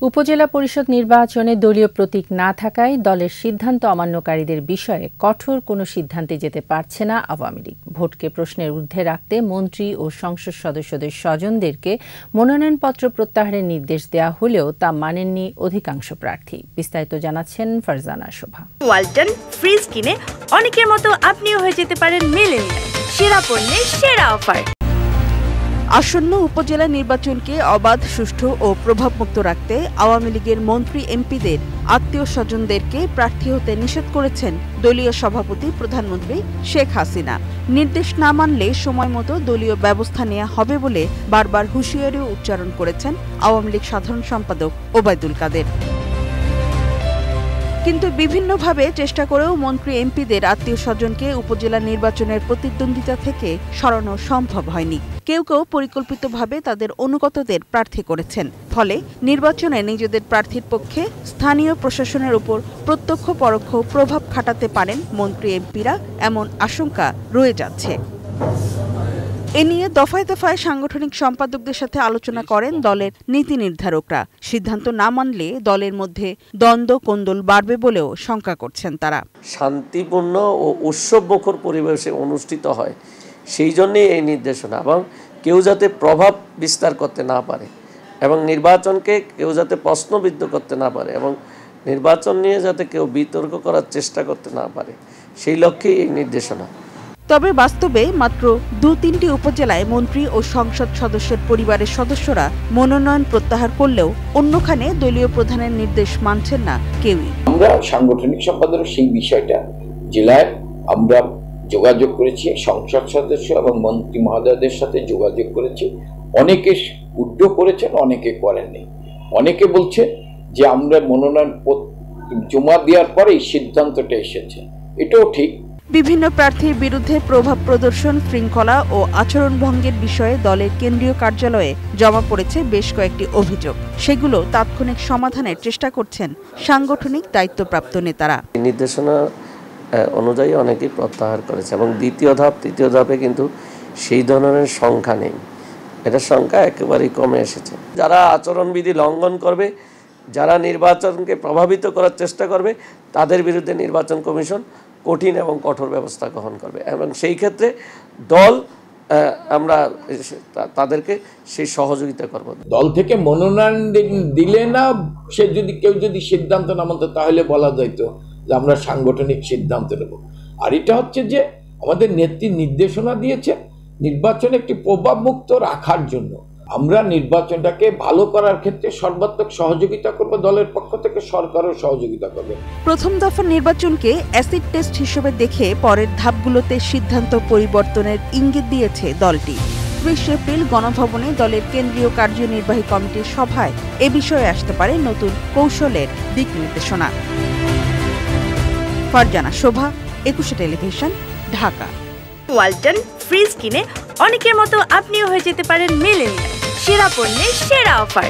উপজেলা পরিষদ নির্বাচনে দলীয় প্রতীক না থাকায় দলের সিদ্ধান্ত অমান্যকারীদের বিষয়ে কঠোর কোনো সিদ্ধান্তে যেতে পারছে না আওয়ামী লীগ। ভোটকে প্রশ্নের ঊর্ধ্বে রাখতে মন্ত্রী ও সংসদ সদস্যদের স্বজনদেরকে মনোনয়নপত্র প্রত্যাহারের নির্দেশ দেওয়া হলেও তা মানেননি অধিকাংশ প্রার্থী। বিস্তারিত জানাচ্ছেন ফারজানা শোভা। ওয়ালটন ফ্রিজ কিনে অনেকের মতো আপনিও হয়ে যেতে পারেন মিলেনিয়াল। সেরা পণ্যের সেরা অফার। আসন্ন উপজেলা নির্বাচনকে অবাধ, সুষ্ঠু ও প্রভাবমুক্ত রাখতে আওয়ামী লীগের মন্ত্রী এমপিদের আত্মীয় স্বজনদেরকে প্রার্থী হতে নিষেধ করেছেন দলীয় সভাপতি প্রধানমন্ত্রী শেখ হাসিনা। নির্দেশ না মানলে সময় মতো দলীয় ব্যবস্থা নেওয়া হবে বলে বারবার হুঁশিয়ারিও উচ্চারণ করেছেন আওয়ামী লীগ সাধারণ সম্পাদক ওবায়দুল কাদের। কিন্তু বিভিন্নভাবে চেষ্টা করেও মন্ত্রী এমপিদের আত্মীয় স্বজনকে উপজেলা নির্বাচনের প্রতিদ্বন্দ্বিতা থেকে সরানো সম্ভব হয়নি। কেউ কেউ পরিকল্পিতভাবে তাদের অনুগতদের প্রার্থী করেছেন। ফলে নির্বাচনে নিজেদের প্রার্থীর পক্ষে স্থানীয় প্রশাসনের উপর প্রত্যক্ষ পরোক্ষ প্রভাব খাটাতে পারেন মন্ত্রী এমপিরা, এমন আশঙ্কা রয়ে যাচ্ছে। এ নিয়ে দফায় দফায় সাংগঠনিক সম্পাদকদের সাথে আলোচনা করেন দলের নীতি নির্ধারকরা। সিদ্ধান্ত না মানলে দলের মধ্যে দ্বন্দ্ব কোন্দল বাড়বে বলেও শঙ্কা করছেন তারা। শান্তিপূর্ণ ও উৎসবমুখর পরিবেশে অনুষ্ঠিত হয়, সেই জন্যই এই নির্দেশনা, এবং কেউ যাতে প্রভাব বিস্তার করতে না পারে এবং নির্বাচনকে কেউ যাতে প্রশ্নবিদ্ধ করতে না পারে এবং নির্বাচন নিয়ে যাতে কেউ বিতর্ক করার চেষ্টা করতে না পারে, সেই লক্ষ্যেই এই নির্দেশনা। তবে বাস্তবে মাত্র ২-৩টি উপজেলায় মন্ত্রী ও সংসদ সদস্যের পরিবারের সদস্যরা মনোনয়ন প্রত্যাহার করলেও অন্যখানে দলীয় প্রধানের নির্দেশ মানছেন না কেউই। আমরা সাংগঠনিক সম্পাদক সেই বিষয়টা জেলায় আমরা যোগাযোগ করেছি, সংসদ সদস্য এবং মন্ত্রী মহোদয়দের সাথে যোগাযোগ করেছি। অনেকে উদ্যোগ করেছেন, অনেকে করেননি। অনেকে বলছে যে আমরা মনোনয়ন জমা দেওয়ার পরেই সিদ্ধান্তটা এসেছে, এটাও ঠিক। বিভিন্ন প্রার্থীর বিরুদ্ধে প্রভাব প্রদর্শন, শৃঙ্খলা ও আচরণ ভঙ্গের বিষয়ে দলের কেন্দ্রীয় কার্যালয়ে জমা পড়েছে বেশ কয়েকটি অভিযোগ। সেগুলো তাৎক্ষণিক সমাধানের চেষ্টা করছেন সাংগঠনিক দায়িত্বপ্রাপ্ত নেতারা। নির্দেশনা অনুযায়ী অনেকেই প্রত্যাহার করেছে এবং দ্বিতীয় ধাপ, তৃতীয় ধাপে কিন্তু সেই ধরনের সংখ্যা নেই। এটার সংখ্যা একেবারেই কমে এসেছে। যারা আচরণবিধি লঙ্ঘন করবে, যারা নির্বাচনকে প্রভাবিত করার চেষ্টা করবে, তাদের বিরুদ্ধে নির্বাচন কমিশন কঠিন এবং কঠোর ব্যবস্থা গ্রহণ করবে এবং সেই ক্ষেত্রে দল আমরা তাদেরকে সেই সহযোগিতা করব। দল থেকে মনোনয়ন দিলে না, সে যদি কেউ যদি সিদ্ধান্ত না মানত তাহলে বলা যাইতো যে আমরা সাংগঠনিক সিদ্ধান্ত নেব। আর এটা হচ্ছে যে আমাদের নেত্রী নির্দেশনা দিয়েছে নির্বাচনে একটি প্রভাবমুক্ত রাখার জন্য। আমরা নির্বাচনটাকে ভালো করার ক্ষেত্রে সর্বাত্মক সহযোগিতা করব, দলের পক্ষ থেকে সরকারও সহযোগিতা করবে। প্রথম দফার নির্বাচনকে অ্যাসিড টেস্ট হিসেবে দেখে পরের ধাপগুলোতে সিদ্ধান্ত পরিবর্তনের ইঙ্গিত দিয়েছে দলটি। ৩০ এপ্রিল গণভবনে দলের কেন্দ্রীয় কার্যনির্বাহী কমিটির সভায় এ বিষয়ে আসতে পারে নতুন কৌশলের দিক নির্দেশনা। ফারজানা শোভা, ২১ টেলিভিশন, ঢাকা। ওয়ালটন ফ্রিজ কিনে অনেকের মতো আপনিও হয়ে যেতে পারেন মিলেনিয়াল। সেরা পণ্যের সেরা অফার।